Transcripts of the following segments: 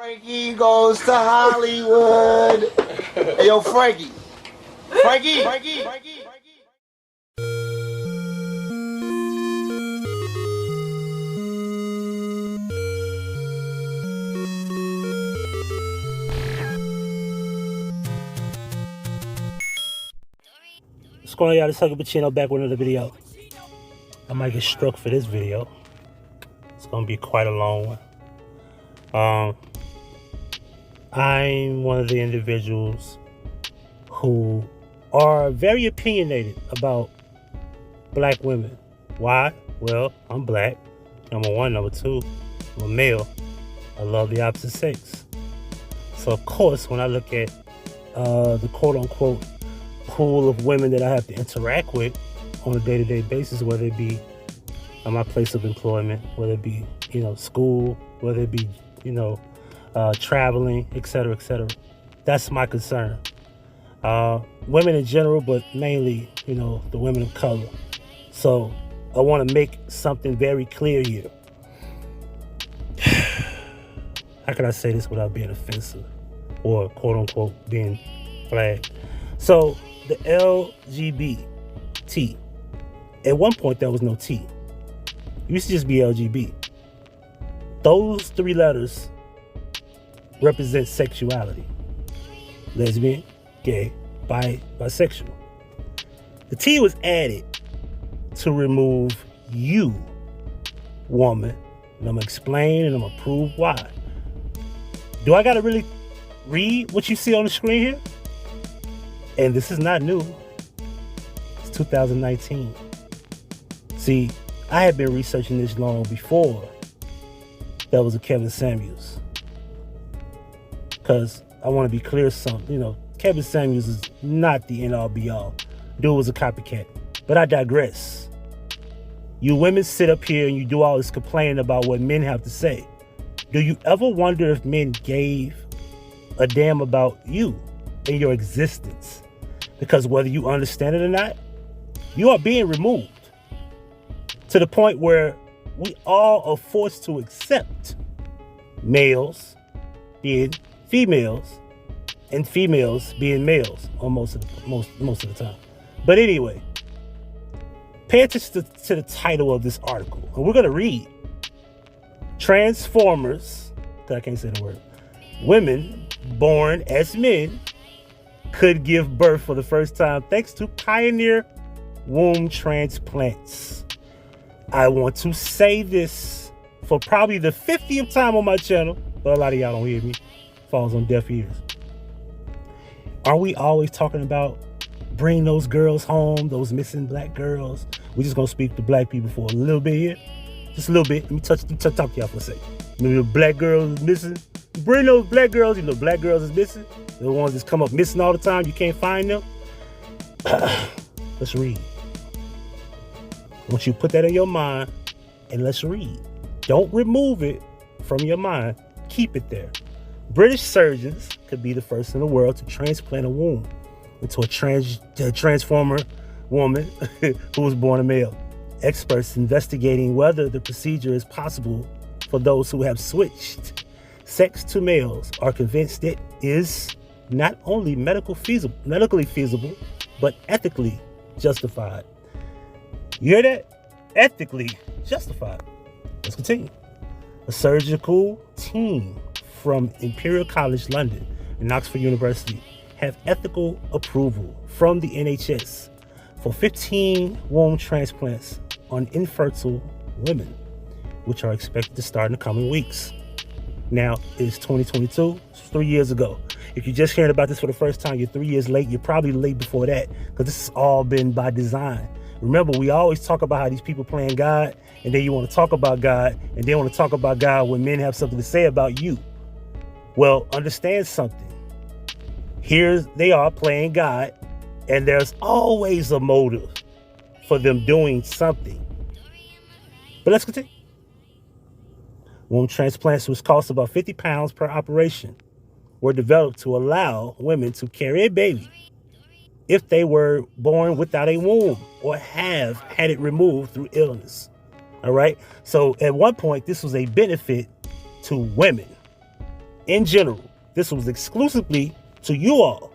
Frankie goes to Hollywood. Hey, yo, Frankie. Frankie. What's going on, y'all? This is Huggy Pacino back with another video. I might get struck for this video. It's going to be quite a long one. I'm one of the individuals who are very opinionated about black women. Why? Well, I'm black. Number one. Number two, I'm a male. I love the opposite sex. So, of course, when I look at the quote-unquote pool of women that I have to interact with on a day-to-day basis, whether it be on my place of employment, whether it be, school, whether it be, traveling, etc., etc. That's my concern. Women in general, but mainly, the women of color. So I want to make something very clear here. How can I say this without being offensive or quote unquote being flagged? So the LGBT, at one point there was no T. It used to just be LGB. Those three letters represent sexuality. Lesbian, gay, bisexual. The T was added to remove you, woman. And I'm going to explain and I'm going to prove why. Do I got to really read what you see on the screen here? And this is not new. It's 2019. See, I had been researching this long before that was a Kevin Samuels. Because I want to be clear something. Kevin Samuels is not the end all be all. Dude was a copycat. But I digress. You women sit up here and you do all this complaining about what men have to say. Do you ever wonder if men gave a damn about you and your existence? Because whether you understand it or not, you are being removed to the point where we all are forced to accept males being females and females being males on most of the time. But anyway, pay attention to the title of this article. And we're going to read Transformers, because I can't say the word, women born as men could give birth for the first time thanks to pioneer womb transplants. I want to say this for probably the 50th time on my channel, but a lot of y'all don't hear me. Falls on deaf ears. Are we always talking about bring those girls home, those missing black girls? We're just gonna speak to black people for a little bit here. Just a little bit. Let me talk to y'all for a second. Maybe the black girls is missing. Bring those black girls, black girls is missing. The ones that come up missing all the time, you can't find them. Let's read. I want you to put that in your mind and let's read. Don't remove it from your mind. Keep it there. British surgeons could be the first in the world to transplant a womb into a transformer woman who was born a male. Experts investigating whether the procedure is possible for those who have switched sex to males are convinced it is not only medically feasible, but ethically justified. You hear that? Ethically justified. Let's continue. A surgical team from Imperial College London and Oxford University have ethical approval from the NHS for 15 womb transplants on infertile women, which are expected to start in the coming weeks. Now, it's 2022, it's 3 years ago. If you're just hearing about this for the first time, you're 3 years late. You're probably late before that, because this has all been by design. Remember, we always talk about how these people playing God, and then you want to talk about God, and then want to talk about God when men have something to say about you. Well, understand something. Here they are playing God, and there's always a motive for them doing something. But let's continue. Womb transplants, which cost about 50 pounds per operation, were developed to allow women to carry a baby if they were born without a womb or have had it removed through illness. All right. So at one point, this was a benefit to women. in general. This was exclusively to you all.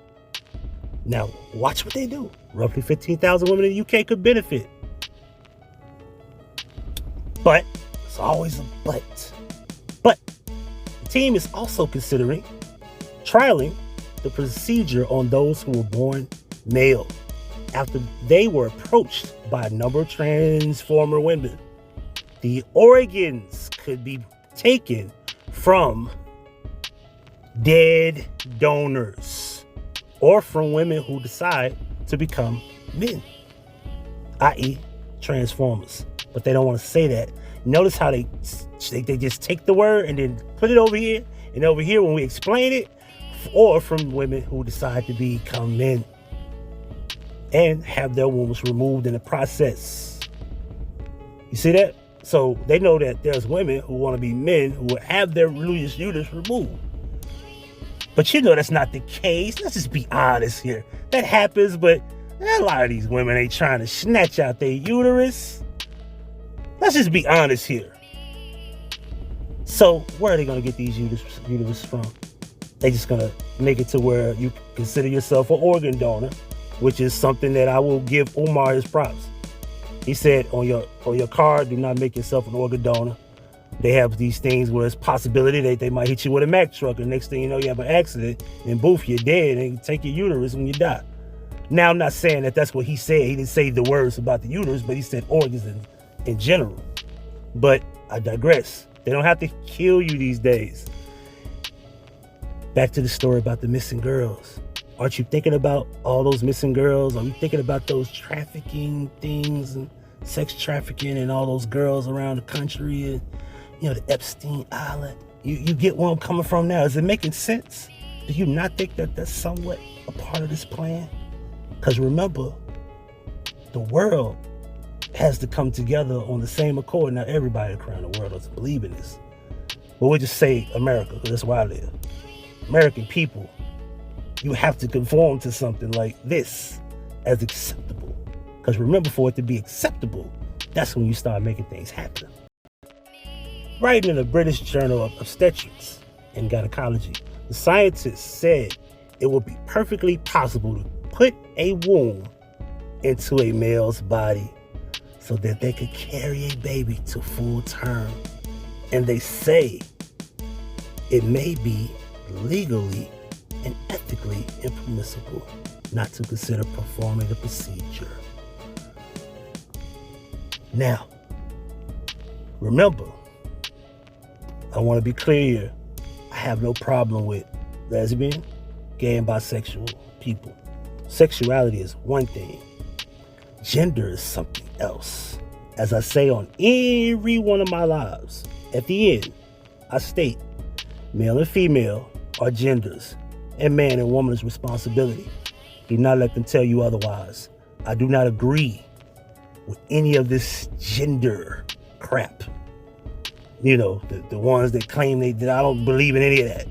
Now, watch what they do. Roughly 15,000 women in the UK could benefit. But, there's always a but. But, the team is also considering trialing the procedure on those who were born male after they were approached by a number of transformer women. The organs could be taken from dead donors or from women who decide to become men, i.e. transformers. But they don't want to say that. Notice how they just take the word and then put it over here, and over here when we explain it, or from women who decide to become men and have their wombs removed in the process. You see that? So they know that there's women who want to be men who will have their religious uterus removed. But you know that's not the case. Let's just be honest here. That happens, but a lot of these women ain't trying to snatch out their uterus. Let's just be honest here. So where are they going to get these uterus from? They just going to make it to where you consider yourself an organ donor, which is something that I will give Umar his props. He said on your card, do not make yourself an organ donor. They have these things where it's possibility that they might hit you with a Mack truck, and next thing you know, you have an accident, and boof, you're dead, and take your uterus when you die. Now, I'm not saying that that's what he said. He didn't say the words about the uterus, but he said organs in general. But I digress. They don't have to kill you these days. Back to the story about the missing girls. Aren't you thinking about all those missing girls? Are you thinking about those trafficking things and sex trafficking and all those girls around the country and, you know, the Epstein Island? You get where I'm coming from now. Is it making sense? Do you not think that that's somewhat a part of this plan? Because remember, the world has to come together on the same accord. Now, everybody around the world doesn't believe in this. But we'll just say America, because that's where I live. American people, you have to conform to something like this as acceptable. Because remember, for it to be acceptable, that's when you start making things happen. Writing in the British Journal of Obstetrics and Gynecology, the scientists said it would be perfectly possible to put a womb into a male's body so that they could carry a baby to full term. And they say it may be legally and ethically impermissible not to consider performing the procedure. Now, remember, I want to be clear here. I have no problem with lesbian, gay, and bisexual people. Sexuality is one thing. Gender is something else. As I say on every one of my lives, at the end, I state male and female are genders, and man and woman's responsibility. Do not let them tell you otherwise. I do not agree with any of this gender crap. You know, the ones that claim that I don't believe in any of that.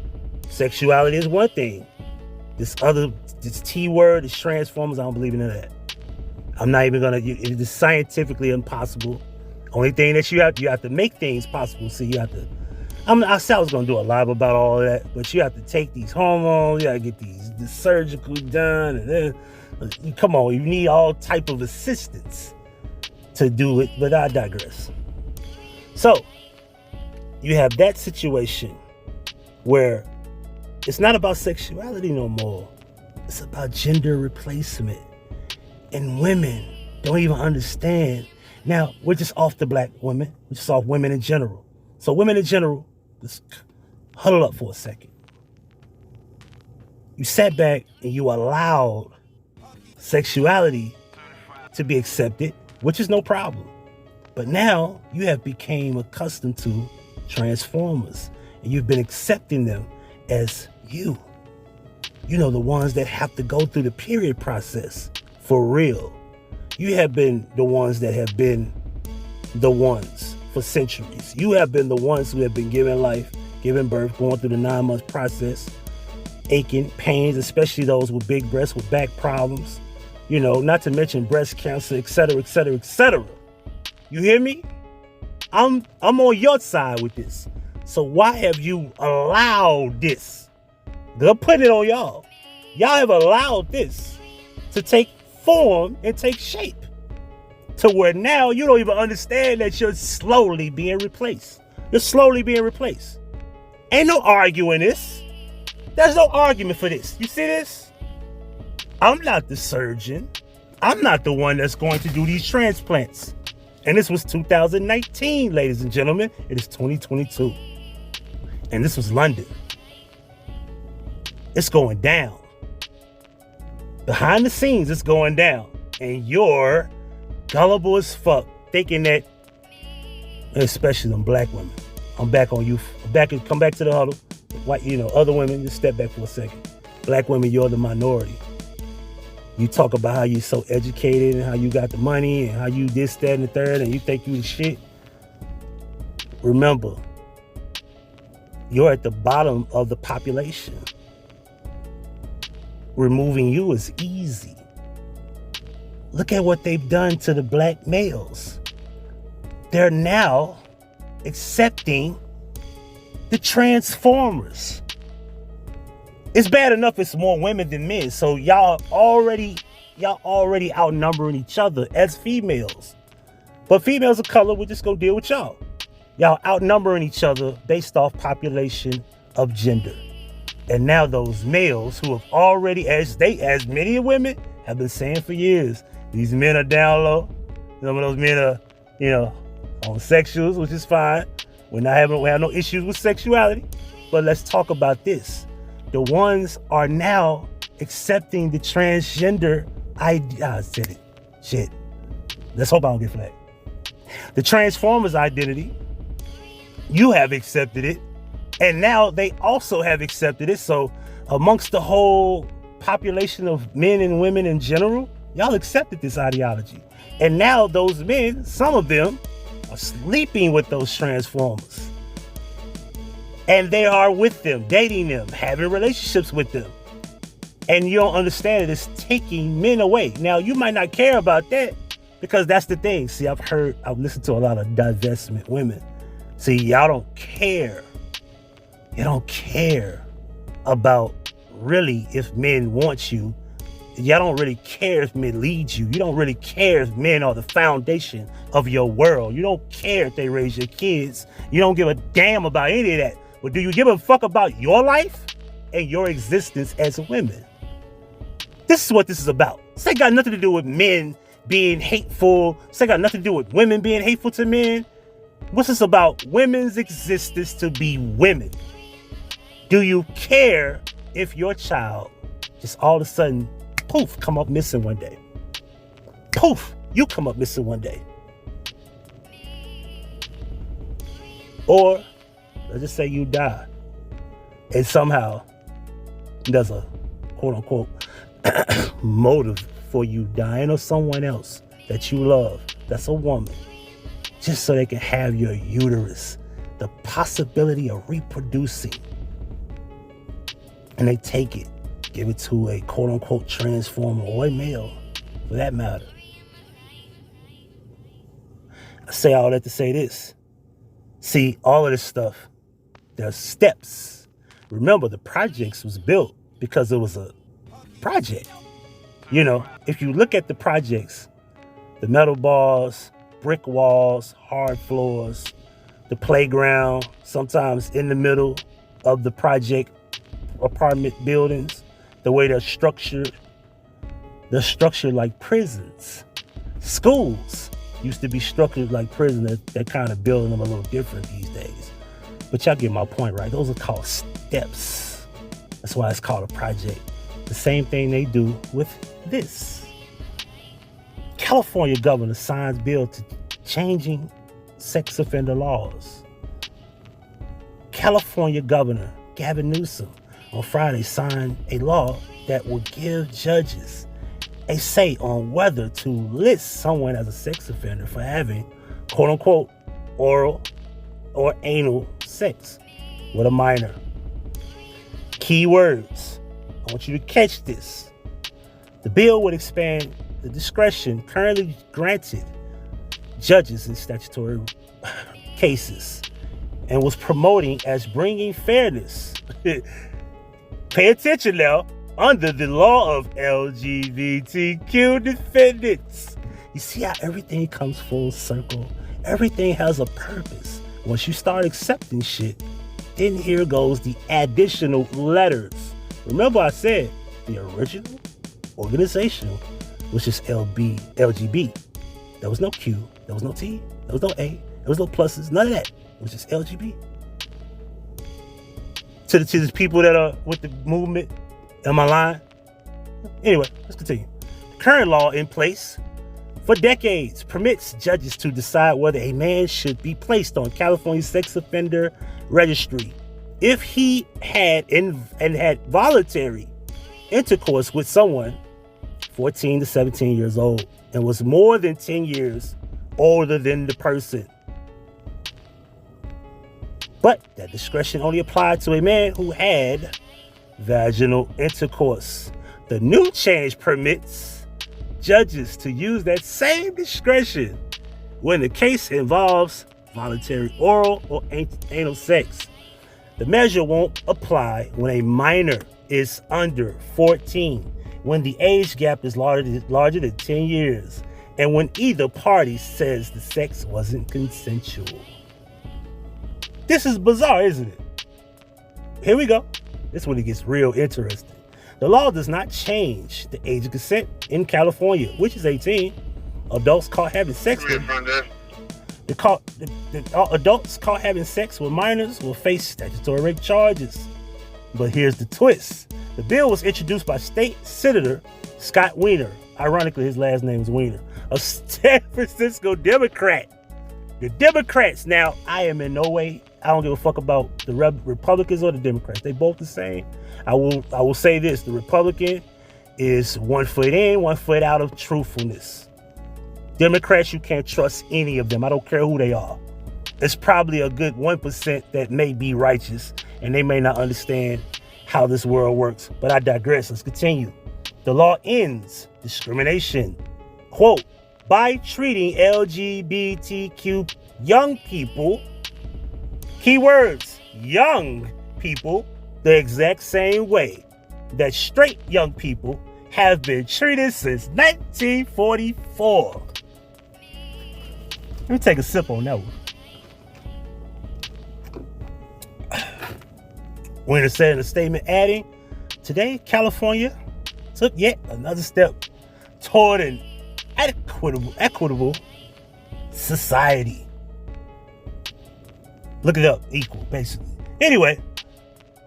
Sexuality is one thing. This T word, this transformers, I don't believe in any of that. I'm not even gonna, it is scientifically impossible. Only thing that you have to make things possible. So you have to, I said I was gonna do a live about all of that, but you have to take these hormones, you gotta get the surgical done, and then, come on, you need all type of assistance to do it, but I digress. So, you have that situation where it's not about sexuality no more. It's about gender replacement. And women don't even understand. Now, we're just off the black women. We're just off women in general. So women in general, just huddle up for a second. You sat back and you allowed sexuality to be accepted, which is no problem. But now you have become accustomed to transformers, and you've been accepting them as you. You know, the ones that have to go through the period process for real. You have been the ones that have been the ones for centuries. You have been the ones who have been given life, giving birth, going through the 9-month process, aching, pains, especially those with big breasts, with back problems, you know, not to mention breast cancer, etc., etc., etc. You hear me? I'm on your side with this. So why have you allowed this? They'll put it on y'all. Y'all have allowed this to take form and take shape to where now you don't even understand that you're slowly being replaced. You're slowly being replaced. Ain't no arguing this. There's no argument for this. You see this? I'm not the surgeon. I'm not the one that's going to do these transplants. And this was 2019, ladies and gentlemen. It is 2022. And this was London. It's going down. Behind the scenes, it's going down. And you're gullible as fuck, thinking that, especially them black women. I'm back on you. Come back to the huddle. White, other women, just step back for a second. Black women, you're the minority. You talk about how you're so educated and how you got the money and how you this, that, and the third, and you think you the shit. Remember, you're at the bottom of the population. Removing you is easy. Look at what they've done to the black males. They're now accepting the Transformers. It's bad enough it's more women than men, so y'all already outnumbering each other as females. But females of color, we're just gonna deal with y'all. Y'all outnumbering each other based off population of gender. And now those males who have already, as many women have been saying for years, these men are down low. Some of those men are, homosexuals, which is fine. We have no issues with sexuality. But let's talk about this. The ones are now accepting the transgender idea. I said it. Shit. Let's hope I don't get flagged. The Transformers identity, you have accepted it. And now they also have accepted it. So amongst the whole population of men and women in general, y'all accepted this ideology. And now those men, some of them, are sleeping with those Transformers. And they are with them, dating them, having relationships with them. And you don't understand it. It's taking men away. Now, you might not care about that because that's the thing. See, I've listened to a lot of divestment women. See, y'all don't care. You don't care about really if men want you. Y'all don't really care if men lead you. You don't really care if men are the foundation of your world. You don't care if they raise your kids. You don't give a damn about any of that. But do you give a fuck about your life and your existence as women? This is what this is about. This ain't got nothing to do with men being hateful. This ain't got nothing to do with women being hateful to men. What's this about? Women's existence to be women. Do you care if your child just all of a sudden, poof, come up missing one day? Poof, you come up missing one day. Or let's just say you die and somehow there's a quote unquote motive for you dying, or someone else that you love that's a woman, just so they can have your uterus, the possibility of reproducing. And they take it, give it to a quote unquote transformer or a male for that matter. I say all that to say this. See, all of this stuff, there's steps. Remember, the projects was built because it was a project. If you look at the projects, the metal bars, brick walls, hard floors, the playground, sometimes in the middle of the project apartment buildings, the way they're structured like prisons. Schools used to be structured like prisons. They're kind of building them a little different these days. But y'all get my point, right? Those are called steps. That's why it's called a project. The same thing they do with this. California governor signs bill to changing sex offender laws. California Governor Gavin Newsom on Friday signed a law that will give judges a say on whether to list someone as a sex offender for having quote unquote oral or anal sex with a minor. Key words. I want you to catch this. The bill would expand the discretion currently granted judges in statutory cases and was promoting as bringing fairness. Pay attention now. Under the law of LGBTQ defendants. You see how everything comes full circle? Everything has a purpose. Once you start accepting shit, then here goes the additional letters. Remember I said the original organization was just LGB. There was no Q, there was no T, there was no A, there was no pluses, none of that. It was just LGB. To the people that are with the movement, am I lying? Anyway, let's continue. The current law in place for decades permits judges to decide whether a man should be placed on California sex offender registry if he had had voluntary intercourse with someone 14 to 17 years old and was more than 10 years older than the person. But that discretion only applied to a man who had vaginal intercourse. The new change permits judges to use that same discretion when the case involves voluntary oral or anal sex. The measure won't apply when a minor is under 14, when the age gap is larger than 10 years, and when either party says the sex wasn't consensual. This is bizarre, isn't it? Here we go. This is when it gets real interesting. The law does not change the age of consent in California, which is 18. Adults caught having sex with adults caught having sex with minors will face statutory rape charges. But here's the twist. The bill was introduced by State Senator Scott Wiener. Ironically, his last name is Wiener, a San Francisco Democrat. The Democrats, now, I am in no way, I don't give a fuck about the Republicans or the Democrats. They both the same. I will say this, the Republican is 1 foot in, 1 foot out of truthfulness. Democrats, you can't trust any of them. I don't care who they are. It's probably a good 1% that may be righteous, and they may not understand how this world works. But I digress. Let's continue. The law ends discrimination, quote, by treating LGBTQ young people, keywords, young people, the exact same way that straight young people have been treated since 1944. Let me take a sip on that one. Wiener said in a statement, adding, today, California took yet another step toward an equitable society. Look it up, equal, basically. Anyway,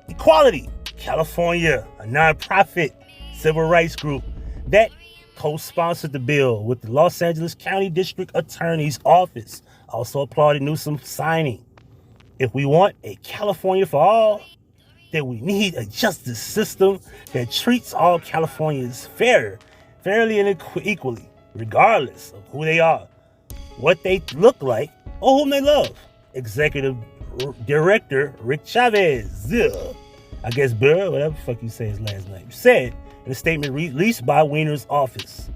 Equality California, a nonprofit civil rights group that co-sponsored the bill with the Los Angeles County District Attorney's Office, also applauded Newsom's signing. If we want a California for all, then we need a justice system that treats all Californians fairly and equally, regardless of who they are, what they look like, or whom they love. Executive Director Rick Chavez, I guess Burr, whatever the fuck you say his last name, said in a statement released by Wiener's office.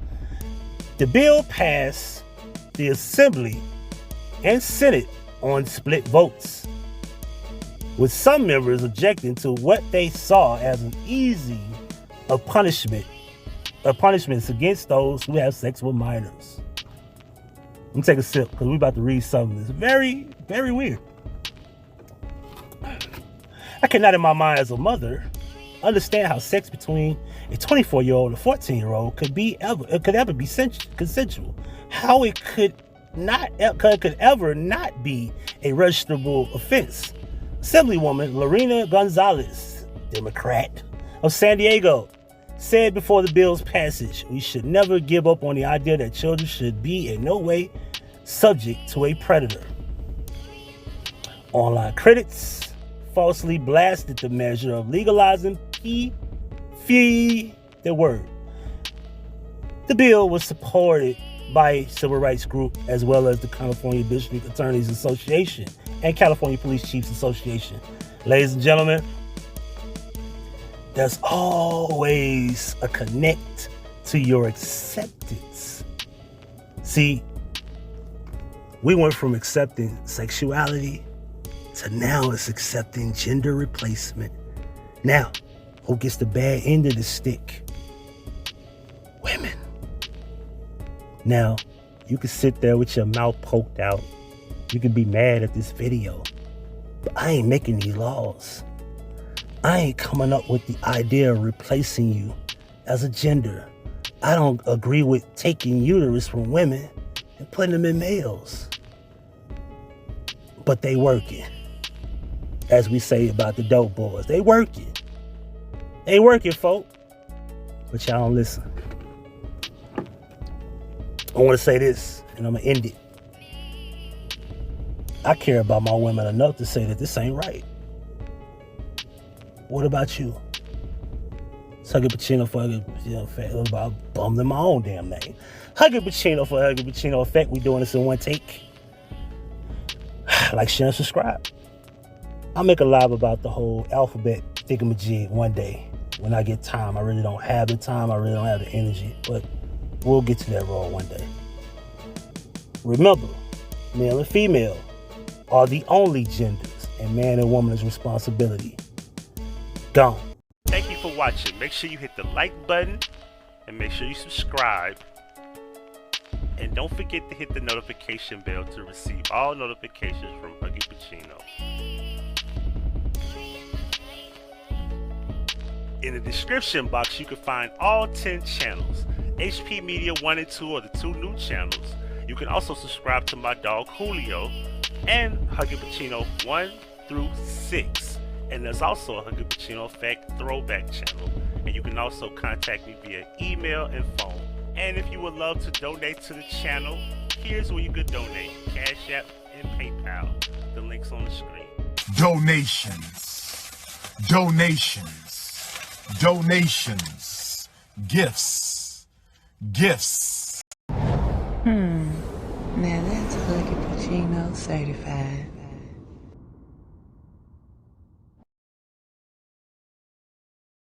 The bill passed the Assembly and Senate on split votes, with some members objecting to what they saw as an easy punishments against those who have sex with minors. Let me take a sip because we're about to read something that's very, very weird. I cannot in my mind as a mother understand how sex between a 24-year-old and a 14-year-old could ever be consensual. How it could ever not be a registrable offense. Assemblywoman Lorena Gonzalez, Democrat of San Diego, said before the bill's passage, we should never give up on the idea that children should be in no way subject to a predator. Online critics falsely blasted the measure of legalizing the bill was supported by a civil rights group as well as the California District Attorneys Association and California Police Chiefs Association. Ladies and gentlemen, there's always a connect to your acceptance. See, we went from accepting sexuality to now it's accepting gender replacement. Now, who gets the bad end of the stick? Women. Now, you can sit there with your mouth poked out. You can be mad at this video. But I ain't making these laws. I ain't coming up with the idea of replacing you as a gender. I don't agree with taking uterus from women and putting them in males. But they working. As we say about the dope boys, they working. They working, folk. But y'all don't listen. I want to say this, and I'm going to end it. I care about my women enough to say that this ain't right. What about you? Huggy Pacino for Huggy Pacino Effect. I bummed in my own damn name. Huggy Pacino for Huggy Pacino Effect. We doing this in one take. Like, share, and subscribe. I'll make a live about the whole alphabet thingamajig one day when I get time. I really don't have the time. I really don't have the energy. But we'll get to that role one day. Remember, male and female are the only genders, and man and woman is responsibility. Gone. Thank you for watching. Make sure you hit the like button and make sure you subscribe. And don't forget to hit the notification bell to receive all notifications from Huggy Pacino. In the description box, you can find all 10 channels. HP Media 1 and 2 are the 2 new channels. You can also subscribe to my dog Julio and Huggy Pacino 1 through 6. And there's also a Huggy Pacino Effect throwback channel. And you can also contact me via email and phone. And if you would love to donate to the channel, here's where you could donate: Cash App and PayPal. The link's on the screen. Donations, donations, donations, gifts, gifts. Now that's Huggy Pacino certified.